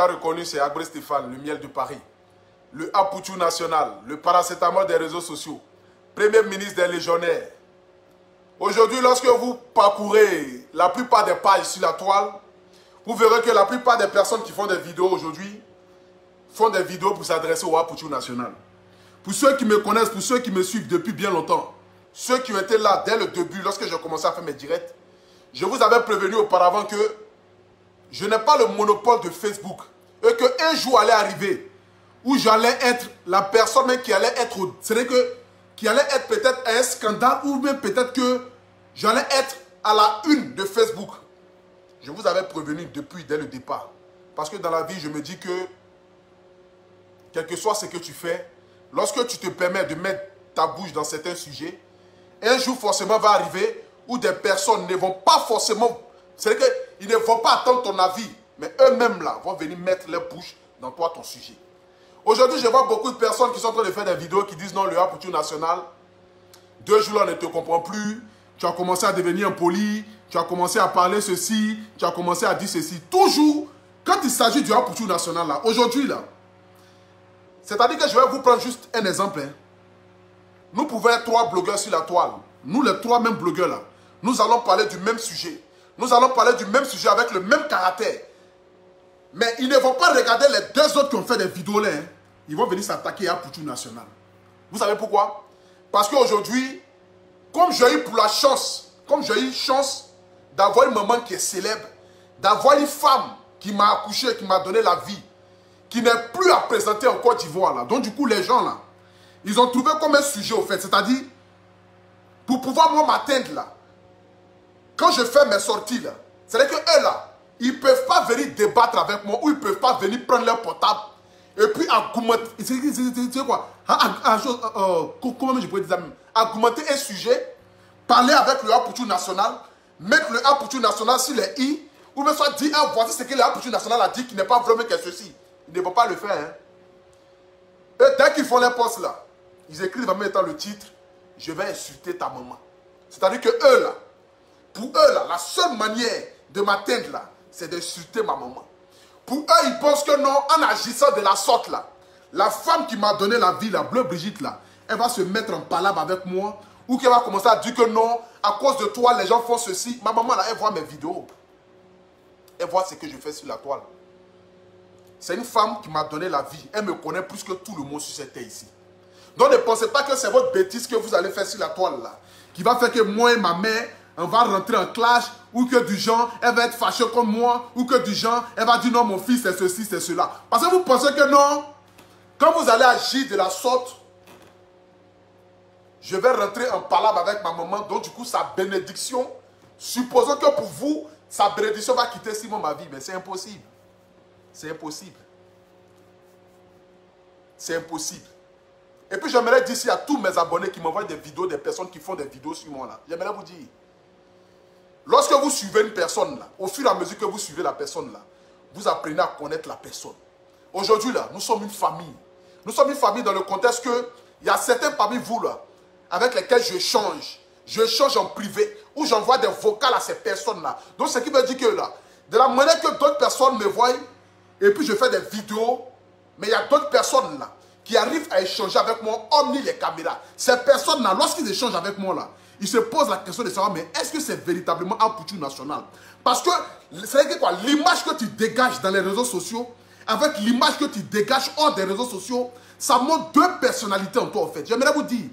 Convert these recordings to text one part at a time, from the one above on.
Reconnu, c'est Agbé Stéphane, le miel de Paris, le Apoutou national, le paracétamol des réseaux sociaux, premier ministre des légionnaires. Aujourd'hui, lorsque vous parcourez la plupart des pages sur la toile, vous verrez que la plupart des personnes qui font des vidéos aujourd'hui font des vidéos pour s'adresser au Apoutou national. Pour ceux qui me connaissent, pour ceux qui me suivent depuis bien longtemps, ceux qui ont été là dès le début, lorsque j'ai commencé à faire mes directs, je vous avais prévenu auparavant que je n'ai pas le monopole de Facebook et qu'un jour allait arriver où j'allais être la personne même qui allait être, qui allait être peut-être un scandale ou même peut-être que j'allais être à la une de Facebook. Je vous avais prévenu depuis, dès le départ. Parce que dans la vie, je me dis que, quel que soit ce que tu fais, lorsque tu te permets de mettre ta bouche dans certains sujets, un jour forcément va arriver où des personnes ne vont pas forcément, c'est-à-dire qu'ils ne vont pas attendre ton avis, mais eux-mêmes là vont venir mettre leur bouche dans toi, ton sujet. Aujourd'hui, je vois beaucoup de personnes qui sont en train de faire des vidéos qui disent non, le Apoutou national, 2 jours là, on ne te comprend plus, tu as commencé à devenir impoli, tu as commencé à parler ceci, tu as commencé à dire ceci. Toujours, quand il s'agit du Apoutou national là, aujourd'hui là, c'est-à-dire que je vais vous prendre juste un exemple. Hein. Nous pouvons être 3 blogueurs sur la toile. Nous, les 3 mêmes blogueurs là, nous allons parler du même sujet. Nous allons parler du même sujet avec le même caractère. Mais ils ne vont pas regarder les 2 autres qui ont fait des vidéos là. Hein. Ils vont venir s'attaquer à Apoutou national. Vous savez pourquoi? Parce qu'aujourd'hui, comme j'ai eu chance d'avoir une maman qui est célèbre, d'avoir une femme qui m'a accouché, qui m'a donné la vie, qui n'est plus à présenter en Côte d'Ivoire là. Donc du coup, les gens là, ils ont trouvé comme un sujet au fait. C'est-à-dire, pour pouvoir moi m'atteindre là, quand je fais mes sorties là, c'est-à-dire que eux là, ils ne peuvent pas venir débattre avec moi ou ils ne peuvent pas venir prendre leur portable et puis argumenter. C'est quoi? Comment je pourrais dire ça même? Argumenter un sujet, parler avec le Apoutou national, mettre le Apoutou national sur les i, ou même soit dire, ah, voici ce que le Apoutou national a dit qui n'est pas vraiment que ceci. Ils ne vont pas le faire. Hein. Et dès qu'ils font les postes là, ils écrivent en même temps le titre, je vais insulter ta maman. C'est-à-dire que eux là, pour eux là, la seule manière de m'atteindre là, c'est d'insulter ma maman. Pour eux, ils pensent que non, en agissant de la sorte là, la femme qui m'a donné la vie, la Bleu Brigitte là, elle va se mettre en palabre avec moi, ou qu'elle va commencer à dire que non, à cause de toi, les gens font ceci. Ma maman là, elle voit mes vidéos. Elle voit ce que je fais sur la toile. C'est une femme qui m'a donné la vie. Elle me connaît plus que tout le monde sur cette terre ici. Donc ne pensez pas que c'est votre bêtise que vous allez faire sur la toile là, qui va faire que moi et ma mère, on va rentrer en clash, ou que du genre, elle va être fâchée comme moi, ou que du genre, elle va dire non, mon fils, c'est ceci, c'est cela. Parce que vous pensez que non, quand vous allez agir de la sorte, je vais rentrer en palabre avec ma maman, donc du coup, sa bénédiction, supposons que pour vous, sa bénédiction va quitter Simon ma vie, mais c'est impossible. C'est impossible. C'est impossible. Et puis j'aimerais dire ici à tous mes abonnés qui m'envoient des vidéos, des personnes qui font des vidéos sur moi là, j'aimerais vous dire, lorsque vous suivez une personne là, au fur et à mesure que vous suivez la personne là, vous apprenez à connaître la personne. Aujourd'hui là, nous sommes une famille. Nous sommes une famille dans le contexte que il y a certains parmi vous là, avec lesquels je change. Je change en privé, ou j'envoie des vocals à ces personnes là. Donc ce qui veut dire que là, de la manière que d'autres personnes me voient, et puis je fais des vidéos, mais il y a d'autres personnes là, qui arrivent à échanger avec moi, hormis les caméras. Ces personnes-là, lorsqu'ils échangent avec moi, là, ils se posent la question de savoir, mais est-ce que c'est véritablement Apoutou national? Parce que, c'est quoi, l'image que tu dégages dans les réseaux sociaux, avec l'image que tu dégages hors des réseaux sociaux, ça montre 2 personnalités en toi, en fait. J'aimerais vous dire,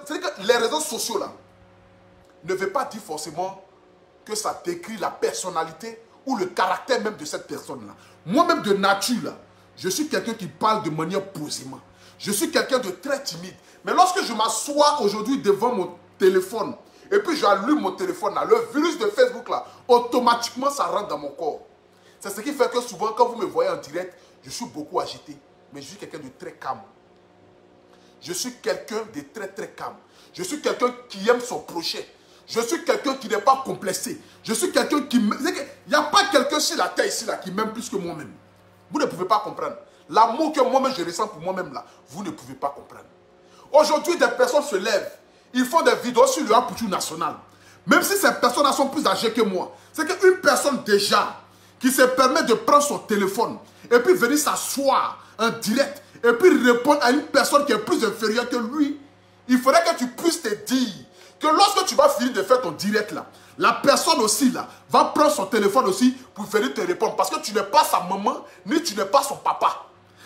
c'est que les réseaux sociaux, là, ne veut pas dire forcément que ça décrit la personnalité ou le caractère même de cette personne-là. Moi-même, de nature, là, je suis quelqu'un qui parle de manière posément. Je suis quelqu'un de très timide. Mais lorsque je m'assois aujourd'hui devant mon téléphone, et puis j'allume mon téléphone, là, le virus de Facebook, là, automatiquement, ça rentre dans mon corps. C'est ce qui fait que souvent, quand vous me voyez en direct, je suis beaucoup agité. Mais je suis quelqu'un de très calme. Je suis quelqu'un de très, très calme. Je suis quelqu'un qui aime son prochain. Je suis quelqu'un qui n'est pas complexé. Je suis quelqu'un qui... Il n'y a pas quelqu'un sur la terre ici, là, qui m'aime plus que moi-même. Vous ne pouvez pas comprendre. L'amour que moi-même je ressens pour moi-même là, vous ne pouvez pas comprendre. Aujourd'hui, des personnes se lèvent. Ils font des vidéos sur le Apoutou national. Même si ces personnes-là sont plus âgées que moi. C'est qu'une personne déjà qui se permet de prendre son téléphone et puis venir s'asseoir en direct et puis répondre à une personne qui est plus inférieure que lui, il faudrait que tu puisses te dire que lorsque tu vas finir de faire ton direct là, la personne aussi là va prendre son téléphone aussi pour venir te répondre parce que tu n'es pas sa maman ni tu n'es pas son papa.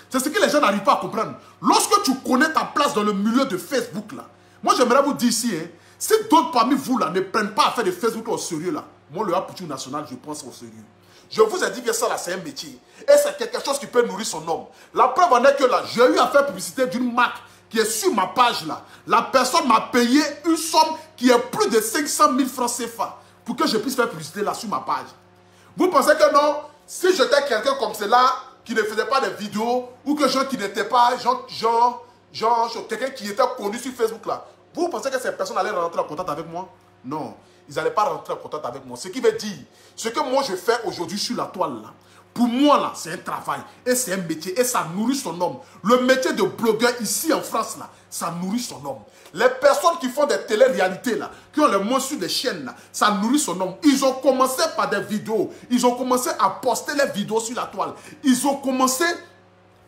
C'est ce que les gens n'arrivent pas à comprendre. Lorsque tu connais ta place dans le milieu de Facebook là, moi j'aimerais vous dire ici, hein, si d'autres parmi vous là ne prennent pas à faire de Facebook au sérieux là, moi le Apoutou National je pense au sérieux. Je vous ai dit que ça là c'est un métier et c'est quelque chose qui peut nourrir son homme. La preuve en est que là, j'ai eu à faire publicité d'une marque qui est sur ma page là. La personne m'a payé une somme qui est plus de 500 000 francs CFA pour que je puisse faire publicité là sur ma page. Vous pensez que non, si j'étais quelqu'un comme cela, qui ne faisait pas de vidéos, ou que gens qui n'étaient pas, quelqu'un qui était connu sur Facebook là, vous pensez que ces personnes allaient rentrer en contact avec moi? Non, ils n'allaient pas rentrer en contact avec moi. Ce qui veut dire, ce que moi je fais aujourd'hui sur la toile là, pour moi là, c'est un travail, et c'est un métier, et ça nourrit son homme. Le métier de blogueur ici en France là, ça nourrit son homme. Les personnes qui font des télé-réalités là, qui ont le moins sur des chaînes là, ça nourrit son homme. Ils ont commencé par des vidéos, ils ont commencé à poster les vidéos sur la toile. Ils ont commencé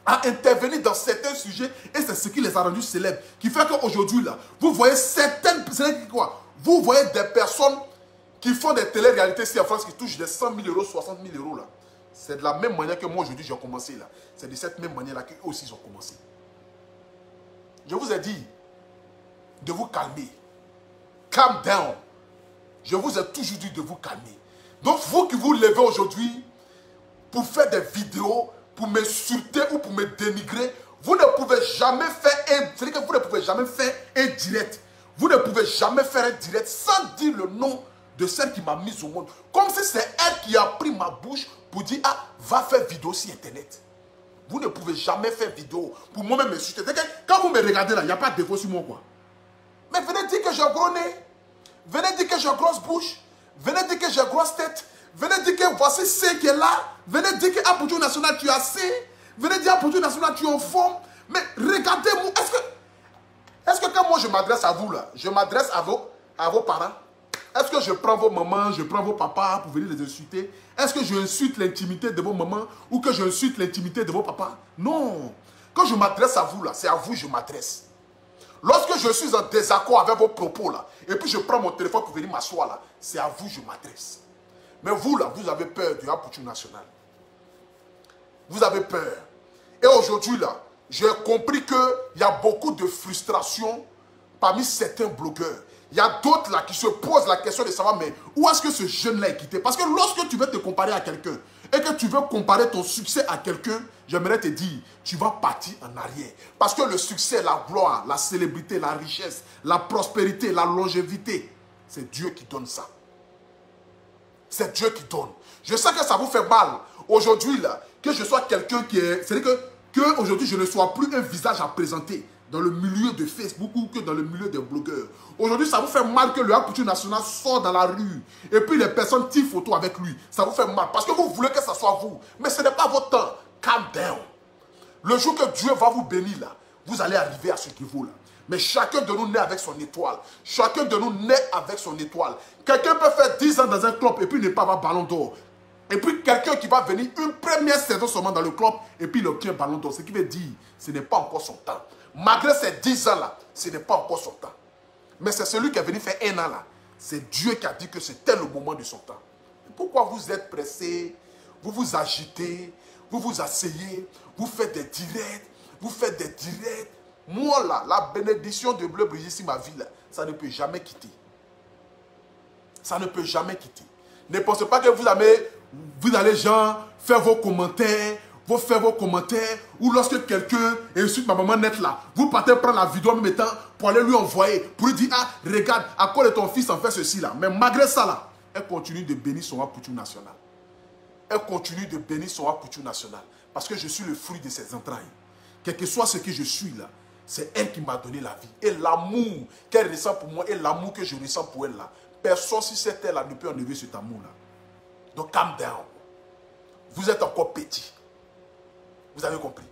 à intervenir dans certains sujets, et c'est ce qui les a rendus célèbres. Qui fait qu'aujourd'hui là, vous voyez vous voyez des personnes qui font des télé-réalités ici en France qui touchent des 100 000 euros, 60 000 euros là. C'est de la même manière que moi aujourd'hui j'ai commencé là. C'est de cette même manière là qu'eux aussi ils ont commencé. Je vous ai dit de vous calmer. Calm down. Je vous ai toujours dit de vous calmer. Donc vous qui vous levez aujourd'hui pour faire des vidéos, pour m'insulter ou pour me dénigrer, vous ne pouvez jamais faire vous ne pouvez jamais faire un direct. Vous ne pouvez jamais faire un direct sans dire le nom de celle qui m'a mise au monde. Comme si c'est elle qui a pris ma bouche pour dire, ah, va faire vidéo sur Internet. Vous ne pouvez jamais faire vidéo pour moi-même m'insulter. Quand vous me regardez là, il n'y a pas de défaut sur moi, quoi. Mais venez dire que j'ai gros nez. Venez dire que j'ai grosse bouche. Venez dire que j'ai grosse tête. Venez dire que voici C qui est là. Venez dire que Apoutou National, tu as C. Venez dire Apoutou National, tu es en forme. Mais regardez-moi. Est-ce que quand moi je m'adresse à vous là, je m'adresse à vos parents? Est-ce que je prends vos mamans, je prends vos papas pour venir les insulter? Est-ce que je insulte l'intimité de vos mamans ou que je insulte l'intimité de vos papas? Non. Quand je m'adresse à vous là, c'est à vous que je m'adresse. Lorsque je suis en désaccord avec vos propos là, et puis je prends mon téléphone pour venir m'asseoir là, c'est à vous que je m'adresse. Mais vous là, vous avez peur du Apoutou National. Vous avez peur. Et aujourd'hui là, j'ai compris qu'il y a beaucoup de frustration parmi certains blogueurs. Il y a d'autres là qui se posent la question de savoir, mais où est-ce que ce jeune-là est quitté? Parce que lorsque tu veux te comparer à quelqu'un et que tu veux comparer ton succès à quelqu'un, j'aimerais te dire, tu vas partir en arrière. Parce que le succès, la gloire, la célébrité, la richesse, la prospérité, la longévité, c'est Dieu qui donne ça. C'est Dieu qui donne. Je sais que ça vous fait mal aujourd'hui là, que je sois quelqu'un qui est... C'est-à-dire que aujourd'hui je ne sois plus un visage à présenter dans le milieu de Facebook ou que dans le milieu des blogueurs. Aujourd'hui, ça vous fait mal que le Apoutou National sort dans la rue et puis les personnes tirent photo avec lui. Ça vous fait mal parce que vous voulez que ça soit vous. Mais ce n'est pas votre temps. Calm down. Le jour que Dieu va vous bénir là, vous allez arriver à ce niveau là. Mais chacun de nous naît avec son étoile. Chacun de nous naît avec son étoile. Quelqu'un peut faire 10 ans dans un club et puis ne pas avoir ballon d'or. Et puis quelqu'un qui va venir une première saison seulement dans le club et puis il obtient ballon d'or. Ce qui veut dire ce n'est pas encore son temps. Malgré ces 10 ans là, ce n'est pas encore son temps. Mais c'est celui qui est venu faire 1 an là. C'est Dieu qui a dit que c'était le moment de son temps. Pourquoi vous êtes pressé? Vous vous agitez, vous vous asseyez, vous faites des directs, vous faites des directs. Moi là, la bénédiction de Bleu Brigitte sur ma vie là, ça ne peut jamais quitter. Ça ne peut jamais quitter. Ne pensez pas que vous allez genre faire vos commentaires, ou lorsque quelqu'un insulte ma maman net là, vous partez prendre la vidéo en même temps pour aller lui envoyer, pour lui dire, ah, regarde, à quoi ton fils en fait ceci là. Mais malgré ça là, elle continue de bénir son Apoutou National. Elle continue de bénir son Apoutou National. Parce que je suis le fruit de ses entrailles. Quel que soit ce que je suis là, c'est elle qui m'a donné la vie. Et l'amour qu'elle ressent pour moi et l'amour que je ressens pour elle là, personne si c'est elle là ne peut enlever cet amour là. Donc calm down. Vous êtes encore petit. Vous avez compris?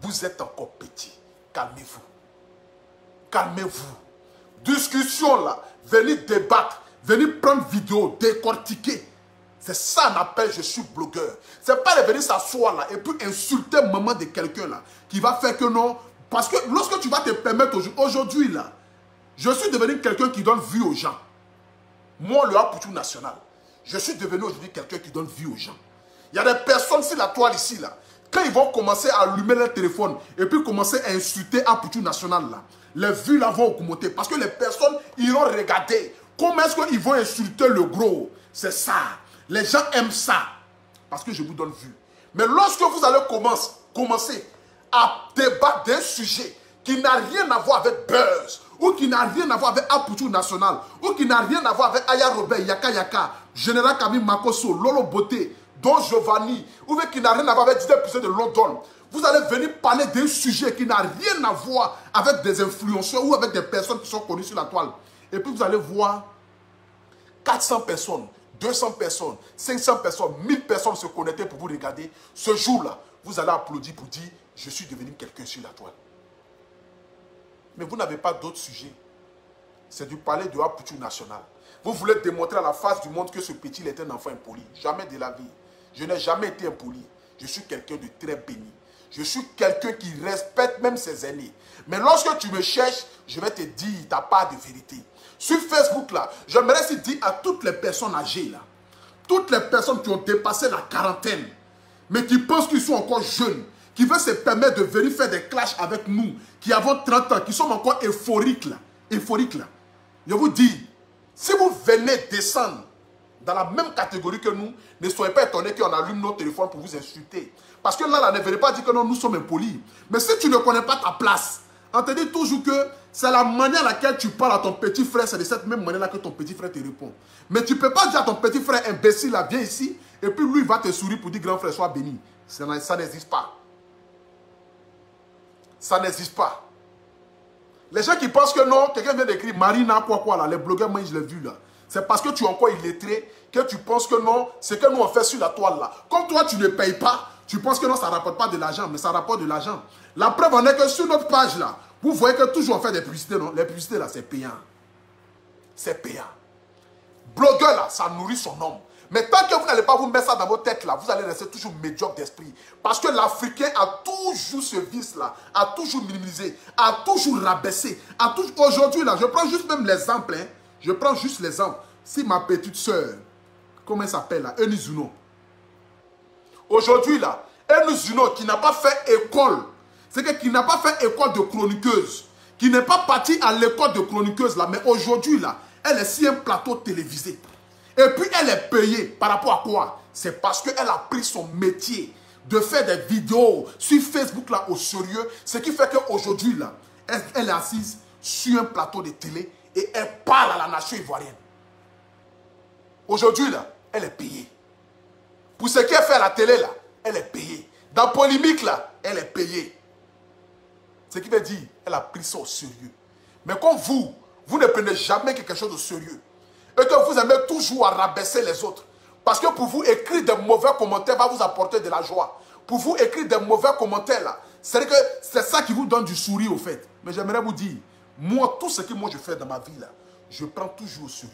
Vous êtes encore petit. Calmez-vous. Calmez-vous. Discussion là. Venez débattre. Venez prendre vidéo. Décortiquer. C'est ça qu'on appelle je suis blogueur. C'est pas de venir s'asseoir là et puis insulter maman de quelqu'un là qui va faire que non. Parce que lorsque tu vas te permettre aujourd'hui là, je suis devenu quelqu'un qui donne vie aux gens. Moi, le Apoutou national, je suis devenu aujourd'hui quelqu'un qui donne vie aux gens. Il y a des personnes sur la toile ici là, quand ils vont commencer à allumer leur téléphone et puis commencer à insulter Apoutou national là, les vues là vont augmenter parce que les personnes iront regarder comment est-ce qu'ils vont insulter le gros. C'est ça. Les gens aiment ça parce que je vous donne vue. Mais lorsque vous allez commencer à débattre d'un sujet qui n'a rien à voir avec Buzz, ou qui n'a rien à voir avec Apoutou national, ou qui n'a rien à voir avec Aya Robert, Yaka Yaka, Général Camille Makoso, Lolo Boté, Don Giovanni, ou qui n'a rien à voir avec Disney Plus de London, vous allez venir parler d'un sujet qui n'a rien à voir avec des influenceurs ou avec des personnes qui sont connues sur la toile. Et puis vous allez voir 400 personnes, 200 personnes, 500 personnes, 1000 personnes se connecter pour vous regarder. Ce jour-là, vous allez applaudir pour dire « Je suis devenu quelqu'un sur la toile ». Mais vous n'avez pas d'autre sujet. C'est du palais de Apoutou national. Vous voulez démontrer à la face du monde que ce petit est un enfant impoli. Jamais de la vie. Je n'ai jamais été impoli. Je suis quelqu'un de très béni. Je suis quelqu'un qui respecte même ses aînés. Mais lorsque tu me cherches, je vais te dire ta part de vérité. Sur Facebook, là, j'aimerais aussi dire à toutes les personnes âgées, là, toutes les personnes qui ont dépassé la quarantaine, mais qui pensent qu'ils sont encore jeunes, qui veulent se permettre de venir faire des clashs avec nous, qui avons 30 ans, qui sommes encore euphoriques, là. Euphoriques, là. Je vous dis, si vous venez descendre dans la même catégorie que nous, ne soyez pas étonnés qu'on allume nos téléphones pour vous insulter. Parce que là, ne venez pas dire que non, nous sommes impolis. Mais si tu ne connais pas ta place, on te dit toujours que c'est la manière à laquelle tu parles à ton petit frère, c'est de cette même manière-là que ton petit frère te répond. Mais tu ne peux pas dire à ton petit frère imbécile, là, viens ici, et puis lui, il va te sourire pour dire grand frère, sois béni. Ça n'existe pas. Ça n'existe pas. Les gens qui pensent que non, quelqu'un vient d'écrire Marina, quoi, là, les blogueurs, moi, je l'ai vu, là. C'est parce que tu es encore illettré que tu penses que non, c'est que nous, on fait sur la toile, là. Comme toi, tu ne payes pas, tu penses que non, ça ne rapporte pas de l'argent, mais ça rapporte de l'argent. La preuve en est que sur notre page, là, vous voyez que toujours on fait des publicités, non? Les publicités, là, c'est payant. C'est payant. Blogueur, là, ça nourrit son homme. Mais tant que vous n'allez pas vous mettre ça dans vos têtes, là, vous allez rester toujours médiocre d'esprit. Parce que l'Africain a toujours ce vice-là, a toujours minimisé, a toujours rabaissé. Aujourd'hui, là, je prends juste même l'exemple, hein. Je prends juste l'exemple. Si ma petite soeur, comment elle s'appelle, là, Enizuno. Aujourd'hui, là, Enizuno, qui n'a pas fait école, c'est que qui n'a pas fait école de chroniqueuse, qui n'est pas partie à l'école de chroniqueuse, là, mais aujourd'hui, là, elle est sur un plateau télévisé. Et puis elle est payée par rapport à quoi? C'est parce qu'elle a pris son métier de faire des vidéos sur Facebook là au sérieux. Ce qui fait qu'aujourd'hui là, elle est assise sur un plateau de télé et elle parle à la nation ivoirienne. Aujourd'hui là, elle est payée. Pour ce qu'elle fait à la télé là, elle est payée. Dans polémique là, elle est payée. Ce qui veut dire, elle a pris ça au sérieux. Mais comme vous ne prenez jamais quelque chose de sérieux. Et que vous aimez toujours à rabaisser les autres. Parce que pour vous, écrire des mauvais commentaires va vous apporter de la joie. Pour vous, écrire des mauvais commentaires, là, c'est ça qui vous donne du sourire, au fait. Mais j'aimerais vous dire, moi, tout ce que moi je fais dans ma vie, là, je prends toujours au sérieux.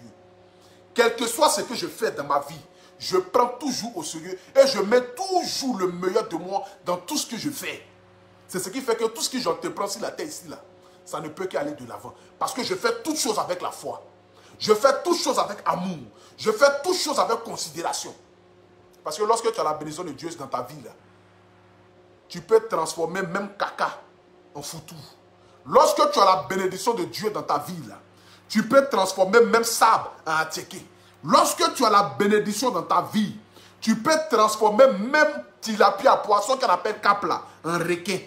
Quel que soit ce que je fais dans ma vie, je prends toujours au sérieux. Et je mets toujours le meilleur de moi dans tout ce que je fais. C'est ce qui fait que tout ce que j'entreprends sur la terre ici, là, ça ne peut qu'aller de l'avant. Parce que je fais toutes choses avec la foi. Je fais toutes choses avec amour. Je fais toutes choses avec considération. Parce que lorsque tu as la bénédiction de Dieu dans ta vie, là, tu peux transformer même caca en foutu. Lorsque tu as la bénédiction de Dieu dans ta vie, là, tu peux transformer même sable en attiéké. Lorsque tu as la bénédiction dans ta vie, tu peux transformer même tilapia, poisson qu'on appelle capla, en requin.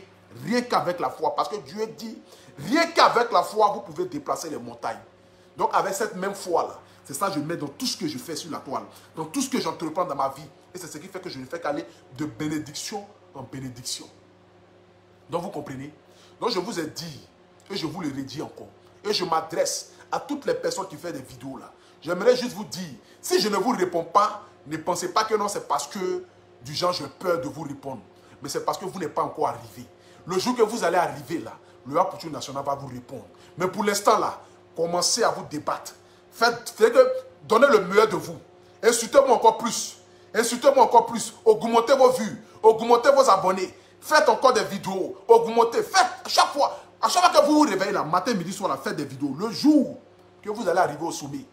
Rien qu'avec la foi. Parce que Dieu dit, rien qu'avec la foi, vous pouvez déplacer les montagnes. Donc avec cette même foi-là, c'est ça que je mets dans tout ce que je fais sur la toile, dans tout ce que j'entreprends dans ma vie. Et c'est ce qui fait que je ne fais qu'aller de bénédiction en bénédiction. Donc vous comprenez? Donc je vous ai dit, et je vous le redis encore, et je m'adresse à toutes les personnes qui font des vidéos là. J'aimerais juste vous dire, si je ne vous réponds pas, ne pensez pas que non, c'est parce que du genre j'ai peur de vous répondre. Mais c'est parce que vous n'êtes pas encore arrivé. Le jour que vous allez arriver là, le Apoutou national va vous répondre. Mais pour l'instant là, commencez à vous débattre. Donnez le meilleur de vous. Insultez-moi encore plus. Insultez-moi encore plus. Augmentez vos vues. Augmentez vos abonnés. Faites encore des vidéos. Augmentez. Faites à chaque fois que vous vous réveillez, là, matin, midi, soir, là, faites des vidéos. Le jour que vous allez arriver au sommet,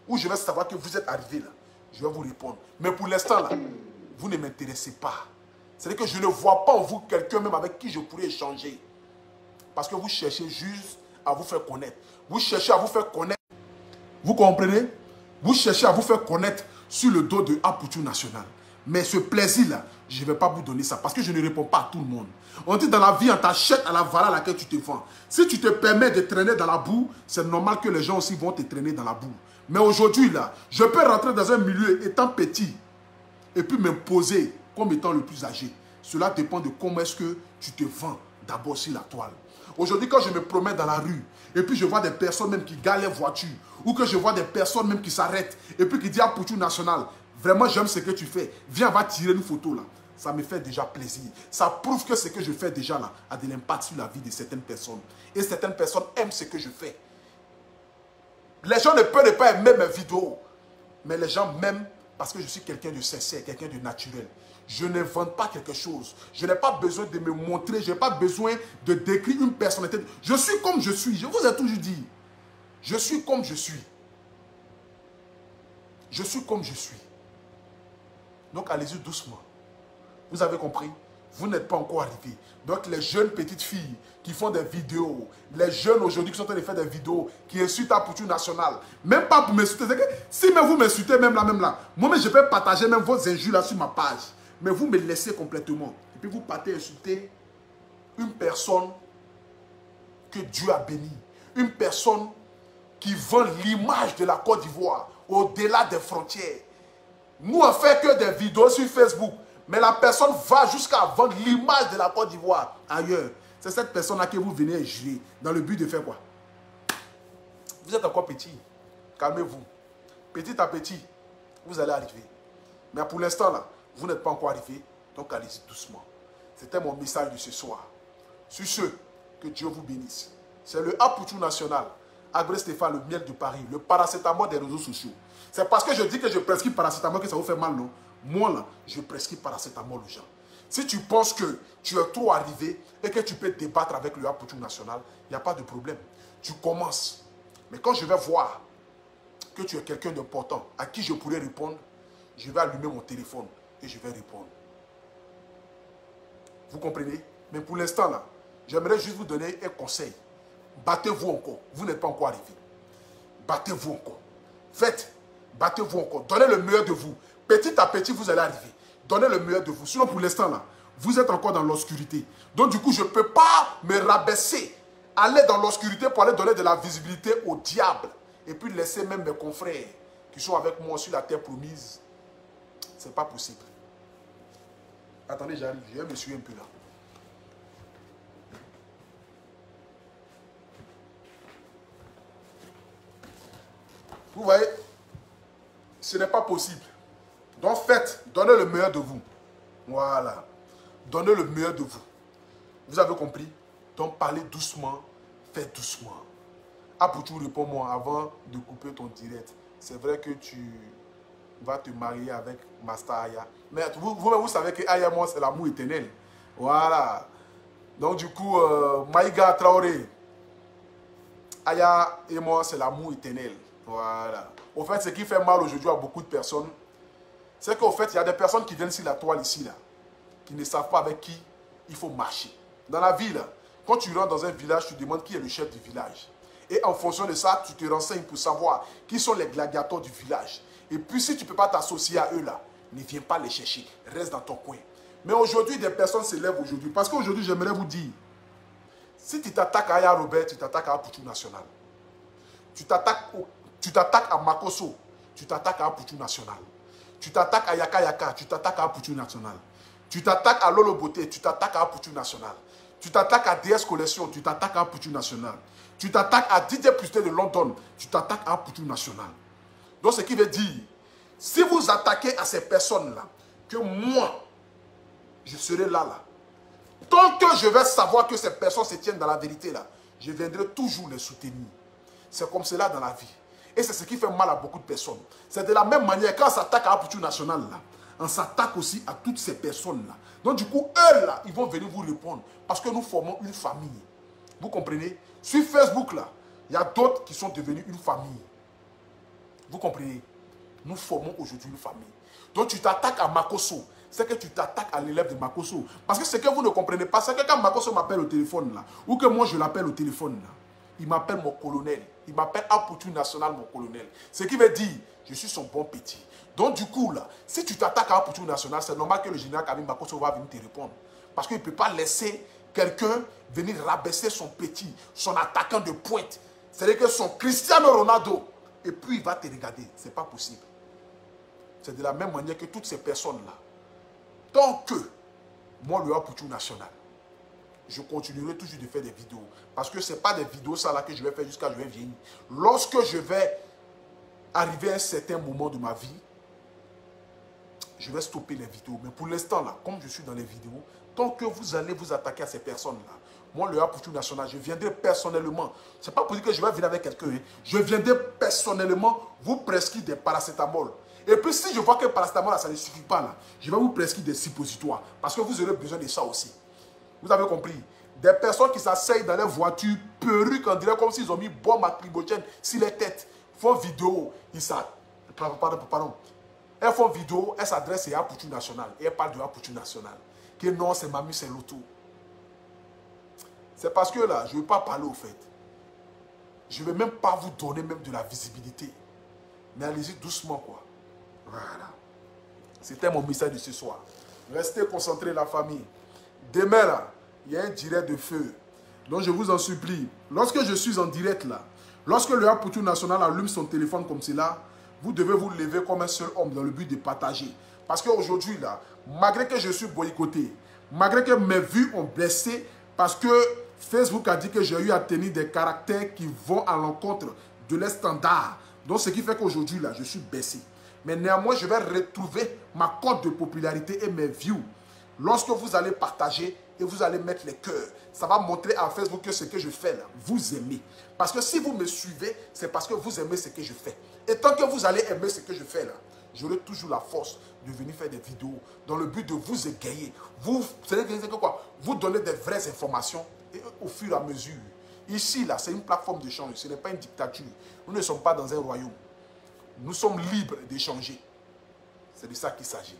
où je vais savoir que vous êtes arrivé là, je vais vous répondre. Mais pour l'instant, là, vous ne m'intéressez pas. C'est-à-dire que je ne vois pas en vous quelqu'un même avec qui je pourrais échanger. Parce que vous cherchez juste à vous faire connaître. Vous cherchez à vous faire connaître. Vous comprenez? Vous cherchez à vous faire connaître sur le dos de Apoutou National. Mais ce plaisir-là, je ne vais pas vous donner ça. Parce que je ne réponds pas à tout le monde. On dit dans la vie, on t'achète à la valeur à laquelle tu te vends. Si tu te permets de traîner dans la boue, c'est normal que les gens aussi vont te traîner dans la boue. Mais aujourd'hui, là, je peux rentrer dans un milieu étant petit et puis m'imposer comme étant le plus âgé. Cela dépend de comment est-ce que tu te vends d'abord sur la toile. Aujourd'hui, quand je me promène dans la rue, et puis je vois des personnes même qui garent les voitures, ou que je vois des personnes même qui s'arrêtent, et puis qui disent à Apoutou National, vraiment j'aime ce que tu fais, viens, on va tirer une photo là. Ça me fait déjà plaisir. Ça prouve que ce que je fais déjà là a de l'impact sur la vie de certaines personnes. Et certaines personnes aiment ce que je fais. Les gens ne peuvent pas aimer mes vidéos, mais les gens m'aiment parce que je suis quelqu'un de sincère, quelqu'un de naturel. Je n'invente pas quelque chose. Je n'ai pas besoin de me montrer. Je n'ai pas besoin de décrire une personnalité. Je suis comme je suis. Je vous ai toujours dit. Je suis comme je suis. Je suis comme je suis. Donc allez-y doucement. Vous avez compris? Vous n'êtes pas encore arrivé. Donc les jeunes petites filles qui font des vidéos, les jeunes aujourd'hui qui sont en train de faire des vidéos, qui insultent Apoutou National, même pas pour m'insulter. Si même vous m'insultez même là, moi-même je peux partager même vos injures là sur ma page. Mais vous me laissez complètement. Et puis vous partez insulter une personne que Dieu a bénie. Une personne qui vend l'image de la Côte d'Ivoire au-delà des frontières. Nous on fait que des vidéos sur Facebook. Mais la personne va jusqu'à vendre l'image de la Côte d'Ivoire ailleurs. C'est cette personne-là que vous venez juger dans le but de faire quoi? Vous êtes encore petit. Calmez-vous. Petit à petit, vous allez arriver. Mais pour l'instant, là, vous n'êtes pas encore arrivé. Donc allez-y doucement. C'était mon message de ce soir. Sur ce, que Dieu vous bénisse. C'est le Apoutou National. Agré Stéphane, le miel de Paris. Le paracétamol des réseaux sociaux. C'est parce que je dis que je prescris paracétamol que ça vous fait mal, non? Moi, là, je prescris paracétamol aux gens. Si tu penses que tu es trop arrivé et que tu peux débattre avec le Apoutou National, il n'y a pas de problème. Tu commences. Mais quand je vais voir que tu es quelqu'un d'important à qui je pourrais répondre, je vais allumer mon téléphone et je vais répondre. Vous comprenez? Mais pour l'instant, là, j'aimerais juste vous donner un conseil. Battez-vous encore. Vous n'êtes pas encore arrivé. Battez-vous encore. Faites. Battez-vous encore. Donnez le meilleur de vous. Petit à petit, vous allez arriver. Donnez le meilleur de vous. Sinon, pour l'instant, là, vous êtes encore dans l'obscurité. Donc, du coup, je ne peux pas me rabaisser. Aller dans l'obscurité pour aller donner de la visibilité au diable. Et puis laisser même mes confrères qui sont avec moi sur la terre promise. Ce n'est pas possible. Attendez, j'arrive. Je vais me suivre un peu là. Vous voyez, ce n'est pas possible. Donc faites, donnez le meilleur de vous. Voilà. Donnez le meilleur de vous. Vous avez compris? Donc parlez doucement, faites doucement. Apoutou, réponds-moi avant de couper ton direct. C'est vrai que tu vas te marier avec Master Aya. Mais vous savez que Aya, moi, c'est l'amour éternel. Voilà. Donc du coup, Maïga Traoré, Aya et moi, c'est l'amour éternel. Voilà. Au fait, ce qui fait mal aujourd'hui à beaucoup de personnes, c'est qu'au fait, il y a des personnes qui viennent sur la toile ici, là, qui ne savent pas avec qui il faut marcher. Dans la vie, là, quand tu rentres dans un village, tu demandes qui est le chef du village. Et en fonction de ça, tu te renseignes pour savoir qui sont les gladiateurs du village. Et puis, si tu ne peux pas t'associer à eux, là, ne viens pas les chercher. Reste dans ton coin. Mais aujourd'hui, des personnes se lèvent aujourd'hui. Parce qu'aujourd'hui, j'aimerais vous dire, si tu t'attaques à Aya Robert, tu t'attaques à Apoutou National. Tu t'attaques à Makoso, tu t'attaques à Apoutou National. Tu t'attaques à Yaka Yaka, tu t'attaques à Apoutou National. Tu t'attaques à Lolo Beauté, tu t'attaques à Apoutou National. Tu t'attaques à DS Collection, tu t'attaques à Apoutou National. Tu t'attaques à DJ Pusté de London, tu t'attaques à Apoutou National. Donc ce qui veut dire, si vous attaquez à ces personnes-là, que moi, je serai là. Tant que je vais savoir que ces personnes se tiennent dans la vérité là, je viendrai toujours les soutenir. C'est comme cela dans la vie. Et c'est ce qui fait mal à beaucoup de personnes. C'est de la même manière, quand on s'attaque à Apoutou National, là, on s'attaque aussi à toutes ces personnes-là. Donc du coup, eux, là, ils vont venir vous répondre. Parce que nous formons une famille. Vous comprenez? Sur Facebook, là, il y a d'autres qui sont devenus une famille. Vous comprenez? Nous formons aujourd'hui une famille. Donc tu t'attaques à Makosso. C'est que tu t'attaques à l'élève de Makosso. Parce que ce que vous ne comprenez pas, c'est que quand Makosso m'appelle au téléphone, là, ou que moi je l'appelle au téléphone, là, il m'appelle mon colonel. Il m'appelle Apoutou National, mon colonel. Ce qui veut dire, je suis son bon petit. Donc du coup, là, si tu t'attaques à Apoutou National, c'est normal que le général Kabim Makosso va venir te répondre. Parce qu'il ne peut pas laisser quelqu'un venir rabaisser son petit, son attaquant de pointe. C'est-à-dire que son Cristiano Ronaldo. Et puis il va te regarder. Ce n'est pas possible. C'est de la même manière que toutes ces personnes-là. Tant que moi, le Apoutou National, je continuerai toujours de faire des vidéos. Parce que ce n'est pas des vidéos ça là que je vais faire jusqu'à je vais vieillir. Lorsque je vais arriver à un certain moment de ma vie, je vais stopper les vidéos. Mais pour l'instant là, comme je suis dans les vidéos, tant que vous allez vous attaquer à ces personnes-là, moi, le Apoutou National, je viendrai personnellement. Ce n'est pas pour dire que je vais venir avec quelqu'un. Hein. Je viendrai personnellement vous prescrire des paracétamol. Et puis, si je vois que le paracétamol, là, ça ne suffit pas, là, je vais vous prescrire des suppositoires. Parce que vous aurez besoin de ça aussi. Vous avez compris? Des personnes qui s'asseyent dans les voitures, perruques, on dirait comme s'ils ont mis bombe lacrymogène sur les têtes. Font vidéo. Pardon. Elles font vidéo, elles s'adressent à Apoutou National. Et elles parlent de Apoutou National. Que non, c'est Mami, c'est l'auto. C'est parce que là, je ne veux pas parler au fait. Je ne vais même pas vous donner même de la visibilité. Mais allez-y doucement, quoi. Voilà. C'était mon message de ce soir. Restez concentrés, la famille. Demain, là, il y a un direct de feu. Donc, je vous en supplie. Lorsque je suis en direct, là, lorsque le Apoutou National allume son téléphone comme cela, vous devez vous lever comme un seul homme dans le but de partager. Parce qu'aujourd'hui, là, malgré que je suis boycotté, malgré que mes vues ont baissé, parce que Facebook a dit que j'ai eu à tenir des caractères qui vont à l'encontre de les standards. Donc, ce qui fait qu'aujourd'hui, là, je suis baissé. Mais néanmoins, je vais retrouver ma cote de popularité et mes views. Lorsque vous allez partager et vous allez mettre les cœurs, ça va montrer à Facebook que ce que je fais là, vous aimez. Parce que si vous me suivez, c'est parce que vous aimez ce que je fais. Et tant que vous allez aimer ce que je fais là, j'aurai toujours la force de venir faire des vidéos dans le but de vous égayer. Vous donner des vraies informations et au fur et à mesure. Ici, là, c'est une plateforme d'échange. Ce n'est pas une dictature. Nous ne sommes pas dans un royaume. Nous sommes libres d'échanger. C'est de ça qu'il s'agit.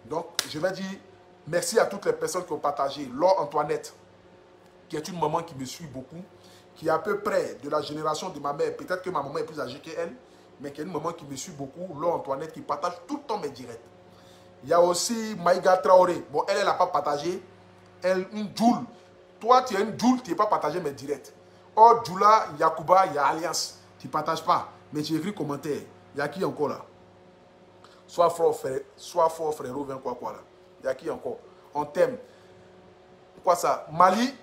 Donc, je vais dire merci à toutes les personnes qui ont partagé. Laure Antoinette, qui est une maman qui me suit beaucoup, qui est à peu près de la génération de ma mère. Peut-être que ma maman est plus âgée qu'elle, mais qui est une maman qui me suit beaucoup. Laure Antoinette, qui partage tout le temps mes directs. Il y a aussi Maïga Traoré. Bon, elle n'a pas partagé. Elle, une Joule. Toi, tu es une Joule, tu n'es pas partagé mes directs. Or, Joula, Yakuba, il y a Alliance. Tu ne partages pas, mais tu écris commentaire. Il y a qui encore là? Soit fort frérot, viens quoi là. Il y a qui encore? On t'aime. Quoi ça? Mali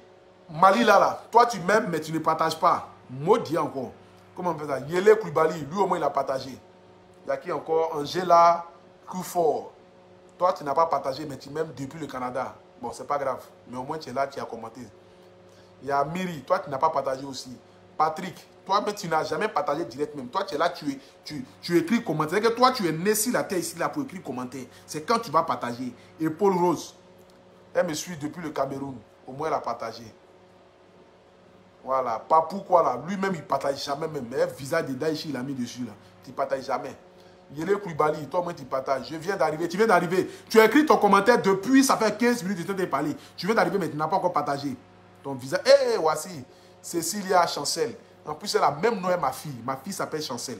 là. Toi, tu m'aimes, mais tu ne partages pas. Maudit encore. Comment on fait ça? Yele Koulibaly, lui au moins il a partagé. Il y a qui encore? Angela Koufor. Toi, tu n'as pas partagé, mais tu m'aimes depuis le Canada. Bon, c'est pas grave. Mais au moins, tu es là, tu as commenté. Il y a Miri. Toi, tu n'as pas partagé aussi. Patrick. Toi, mais tu n'as jamais partagé direct même. Toi, tu es là, tu écris commentaire. C'est que toi, tu es né sur la terre ici là pour écrire commentaire. C'est quand tu vas partager. Et Paul Rose, elle me suit depuis le Cameroun. Au moins, elle a partagé. Voilà. Pas pourquoi là. Lui-même, il ne partage jamais même. Mais visa de Daïchi, il a mis dessus là. Tu ne partages jamais. Yele Koulibaly, toi, moi, tu partages. Je viens d'arriver. Tu viens d'arriver. Tu as écrit ton commentaire depuis, ça fait 15 minutes que tu as parlé. Tu viens d'arriver, mais tu n'as pas encore partagé. Ton visa. Eh, voici. Cécilia Chancel. En plus, elle a même nom ma fille. Ma fille s'appelle Chancel.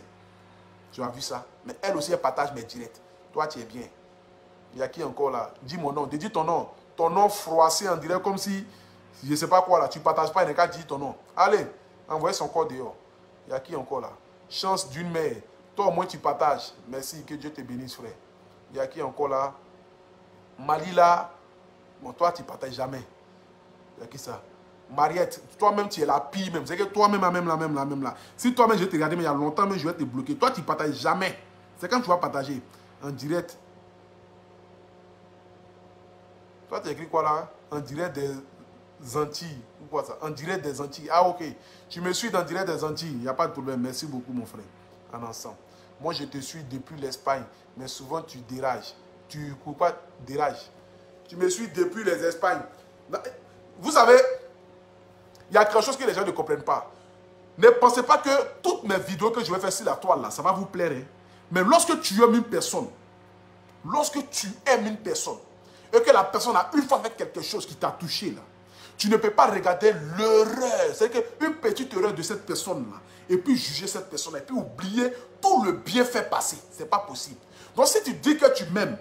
Tu as vu ça? Mais elle aussi, elle partage mes directs. Toi, tu es bien. Il y a qui encore là? Dis mon nom. Dis ton nom. Ton nom froissé en direct comme si, je ne sais pas quoi là. Tu ne partages pas, il n'y a qu'à dire ton nom. Allez, envoyez son corps dehors. Il y a qui encore là? Chance d'une mère. Toi, au moins, tu partages. Merci, que Dieu te bénisse, frère. Il y a qui encore là? Malila. Bon, toi, tu ne partages jamais. Il y a qui ça? Mariette, toi-même, tu es la pire même. C'est que toi-même, la même là. Si toi-même, je vais te regarder, mais il y a longtemps, mais je vais te bloquer. Toi, tu ne partages jamais. C'est quand tu vas partager en direct. Toi, tu as écrit quoi là? En direct des Antilles. Ou quoi ça? En direct des Antilles. Ah, ok. Tu me suis dans direct des Antilles. Il n'y a pas de problème. Merci beaucoup, mon frère. en ensemble. Moi, je te suis depuis l'Espagne, mais souvent tu dérages. Tu pas dérages. Tu me suis depuis les Espagnes. Vous savez, il y a quelque chose que les gens ne comprennent pas. Ne pensez pas que toutes mes vidéos que je vais faire sur la toile, là, ça va vous plaire. Hein? Mais lorsque tu aimes une personne, et que la personne a une fois fait quelque chose qui t'a touché, là, tu ne peux pas regarder l'erreur. C'est qu'une petite erreur de cette personne-là, et puis juger cette personne, et puis oublier tout le bienfait passé. Ce n'est pas possible. Donc si tu dis que tu m'aimes,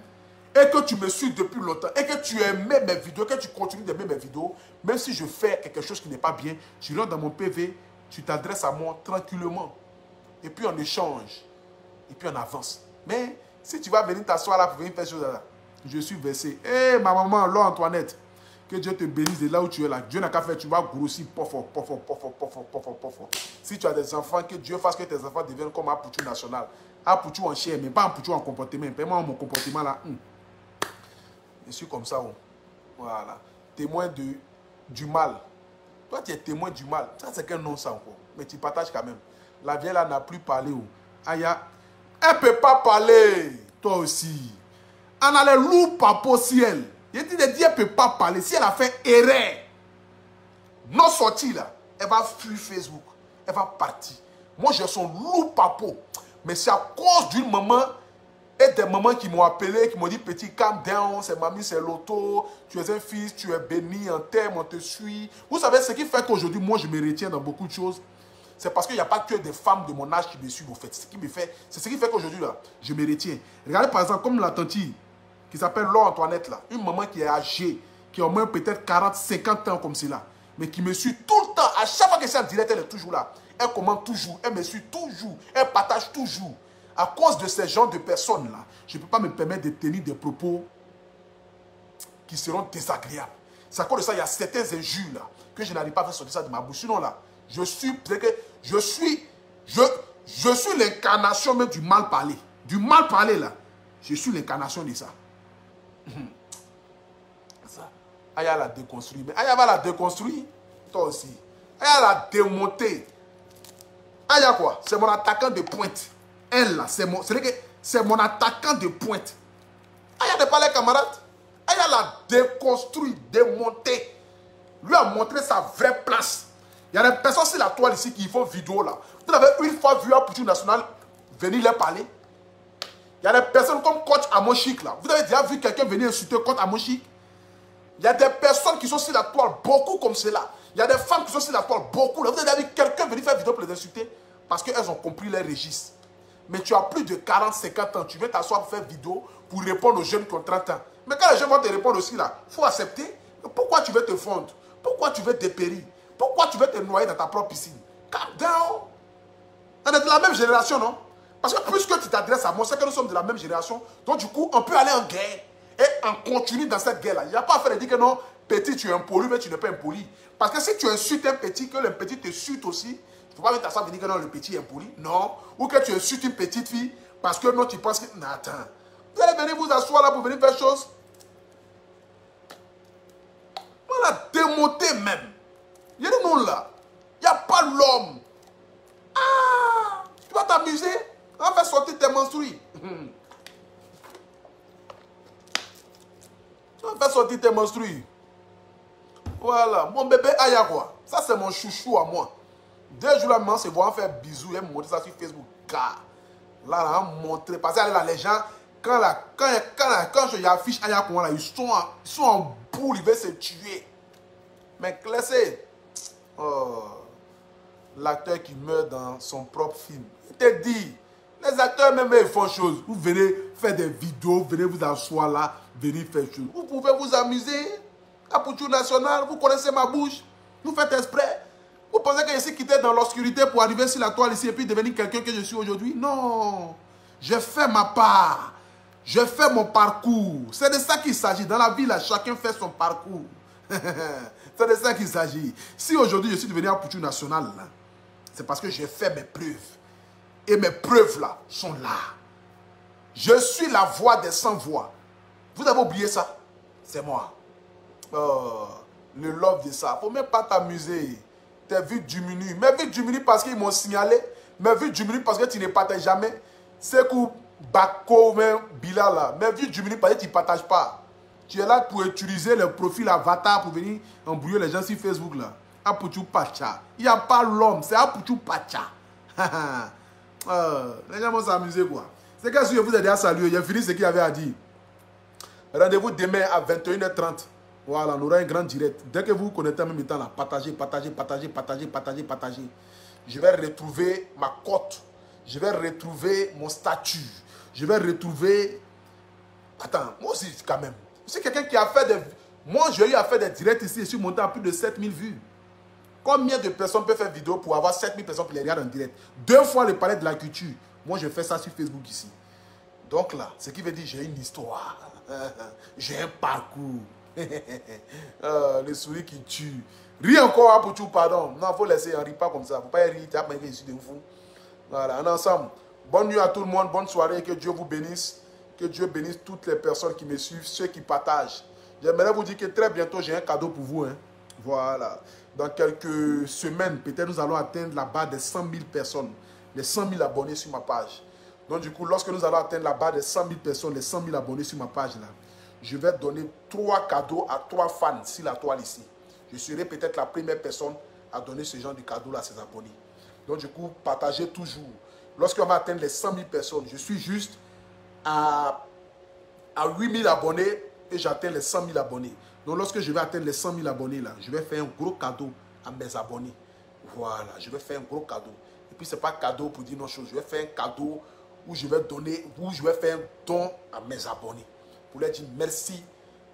et que tu me suis depuis longtemps, et que tu aimais mes vidéos, que tu continues d'aimer mes vidéos, même si je fais quelque chose qui n'est pas bien, tu rentres dans mon PV, tu t'adresses à moi tranquillement. Et puis on échange. Et puis on avance. Mais si tu vas venir t'asseoir là pour venir faire chose là, je suis versé. Hé, ma maman, Laure Antoinette, que Dieu te bénisse de là où tu es là. Dieu n'a qu'à faire, tu vas grossir, pof. Si tu as des enfants, que Dieu fasse que tes enfants deviennent comme un Pouchou national. Un Pouchou en chair, mais pas un Pouchou en comportement. Paie-moi mon comportement là. Je suis comme ça. Voilà. Témoin du mal. Toi, tu es témoin du mal. Ça, c'est quel nom ça encore? Mais tu partages quand même. La vieille là n'a plus parlé. Aya, elle ne peut pas parler. Toi aussi. On a les loups papo au ciel. Je dis, elle ne peut pas parler. Si elle a fait erreur, non sortie là, elle va fuir Facebook. Elle va partir. Moi, j'ai son loup papo. Mais c'est à cause d'une maman et des mamans qui m'ont appelé, qui m'ont dit, petit, calm down, c'est mamie, c'est l'auto, tu es un fils, tu es béni, en terme, on te suit. Vous savez, ce qui fait qu'aujourd'hui, moi, je me retiens dans beaucoup de choses. C'est parce qu'il n'y a pas que des femmes de mon âge qui me suivent, au fait. C'est ce qui fait qu'aujourd'hui, là, je me retiens. Regardez, par exemple, comme la tante qui s'appelle Laure Antoinette, là. Une maman qui est âgée, qui a au moins peut-être 40, 50 ans comme cela, mais qui me suit tout le temps. À chaque fois que c'est en direct, elle est toujours là. Elle commente toujours, elle me suit toujours, elle partage toujours. À cause de ces genres de personnes-là, je ne peux pas me permettre de tenir des propos qui seront désagréables. C'est à cause de ça, il y a certains injures là, que je n'arrive pas à faire sortir ça de ma bouche. Sinon là, je suis l'incarnation même du mal parler. Du mal parler là, je suis l'incarnation de ça. Ça. Aya l'a déconstruit. Mais Aya va la déconstruire, toi aussi. Aya l'a démonté. Aya quoi? C'est mon attaquant de pointe. Elle là, c'est mon attaquant de pointe. Aya n'est pas les camarades. Aya l'a déconstruit, démonté. Lui a montré sa vraie place. Il y a des personnes sur la toile ici qui font vidéo là. Vous avez une fois vu un Pouchou national venir leur parler. Il y a des personnes comme Coach Amoshik là. Vous avez déjà vu quelqu'un venir insulter Coach Amoshik? Il y a des personnes qui sont sur la toile, beaucoup comme cela. Il y a des femmes qui sont sur la toile, beaucoup. Là. Vous avez déjà vu quelqu'un venir faire vidéo pour les insulter? Parce qu'elles ont compris les registres. Mais tu as plus de 40, 50 ans. Tu viens t'asseoir pour faire vidéo pour répondre aux jeunes qui ont 30 ans. Mais quand les jeunes vont te répondre aussi là, il faut accepter. Pourquoi tu veux te fondre? Pourquoi tu veux dépérir? Pourquoi tu veux te noyer dans ta propre piscine? Calm down. On est de la même génération, non? Parce que puisque tu t'adresses à moi, c'est que nous sommes de la même génération. Donc du coup, on peut aller en guerre. Et on continue dans cette guerre-là. Il n'y a pas à faire de dire que non, petit, tu es impoli, mais tu n'es pas impoli. Parce que si tu insultes un petit, que le petit te suite aussi, tu ne peux pas venir t'asseoir et dire que non, le petit est impoli. Non. Ou que tu insultes une petite fille, parce que non, tu penses que... Non, attends. Vous allez venir vous asseoir là pour venir faire chose. On l'a démonté même. Il y a des noms là. Il n'y a pas l'homme. Ah! Tu vas t'amuser? On va faire sortir tes menstrues. Tu vas faire sortir tes menstrues. Voilà. Mon bébé Aya quoi. Ça c'est mon chouchou à moi. 2 jours là, maman se voit faire bisous et montrer ça sur Facebook. Car là, on a montré. Parce que là, les gens, quand je affiche Aya quoi là, ils sont en boule, ils veulent se tuer. Mais classé. Oh. L'acteur qui meurt dans son propre film. Il te dit, les acteurs même ils font chose. Vous venez faire des vidéos, venez vous asseoir là, venez faire chose. Vous pouvez vous amuser. À Pouchou national, vous connaissez ma bouche. Vous faites exprès. Vous pensez que je suis quitté dans l'obscurité pour arriver sur la toile ici et puis devenir quelqu'un que je suis aujourd'hui? Non. J'ai fait ma part. Je fais mon parcours. C'est de ça qu'il s'agit. Dans la vie, là, chacun fait son parcours. C'est de ça qu'il s'agit. Si aujourd'hui je suis devenu un Pouchou national, c'est parce que j'ai fait mes preuves. Et mes preuves là sont là. Je suis la voix des sans voix. Vous avez oublié ça? C'est moi. Oh, le love de ça. Faut même pas t'amuser. Tes vues diminuent. Mes vues diminuent parce qu'ils m'ont signalé. Mes vues diminuent parce que tu ne partages jamais. C'est que Bako, Bila là. Mes vues diminuent parce que tu ne partages pas. Tu es là pour utiliser le profil avatar pour venir embrouiller les gens sur Facebook là. Apuchu Pacha. Il n'y a pas l'homme, c'est Apuchu Pacha. Les gens vont s'amuser quoi. C'est que si je vous ai déjà salué, j'ai fini ce qu'il y avait à dire. Rendez-vous demain à 21h30. Voilà, on aura un grand direct. Dès que vous vous connectez en même temps là, partagez. Je vais retrouver ma cote. Je vais retrouver mon statut. Je vais retrouver... Attends, moi aussi quand même. C'est quelqu'un qui a fait des... Moi, j'ai eu à faire des directs ici et je suis monté à plus de 7000 vues. Combien de personnes peuvent faire vidéo pour avoir 7000 personnes qui les regardent en direct? 2 fois le palais de la culture. Moi, je fais ça sur Facebook ici. Donc là, ce qui veut dire j'ai une histoire. J'ai un parcours. Le souris qui tue. Ris encore à Pouchou, pardon. Non, il faut laisser, on ne rit pas comme ça. Il ne faut pas rire, tu as pas ici de fou. Voilà, on est ensemble. Bonne nuit à tout le monde, bonne soirée, que Dieu vous bénisse. Que Dieu bénisse toutes les personnes qui me suivent, ceux qui partagent. J'aimerais vous dire que très bientôt, j'ai un cadeau pour vous. Hein. Voilà. Dans quelques semaines, peut-être nous allons atteindre la barre des 100 000 personnes. Les 100 000 abonnés sur ma page. Donc du coup, lorsque nous allons atteindre la barre des 100 000 personnes, les 100 000 abonnés sur ma page là, je vais donner 3 cadeaux à 3 fans sur la toile ici. Je serai peut-être la première personne à donner ce genre de cadeau là à ses abonnés. Donc du coup, partagez toujours. Lorsqu'on va atteindre les 100 000 personnes, je suis juste à 8 000 abonnés et j'atteins les 100 000 abonnés. Donc lorsque je vais atteindre les 100 000 abonnés là, je vais faire un gros cadeau à mes abonnés. Voilà, je vais faire un gros cadeau. Et puis c'est pas cadeau pour dire non chose, je vais faire un cadeau où je vais donner, où je vais faire un don à mes abonnés. Pour leur dire merci,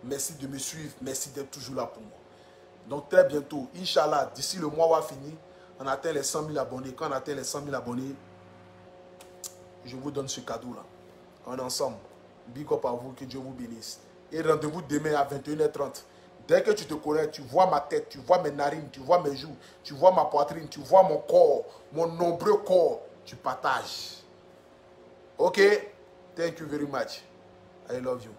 merci de me suivre, merci d'être toujours là pour moi. Donc très bientôt, Inch'Allah, d'ici le mois va finir, on atteint les 100 000 abonnés. Quand on atteint les 100 000 abonnés, je vous donne ce cadeau là. On est ensemble. Big up à vous, que Dieu vous bénisse. Et rendez-vous demain à 21h30. Dès que tu te connais, tu vois ma tête, tu vois mes narines, tu vois mes joues, tu vois ma poitrine, tu vois mon corps, mon nombreux corps, tu partages. Ok? Thank you very much. I love you.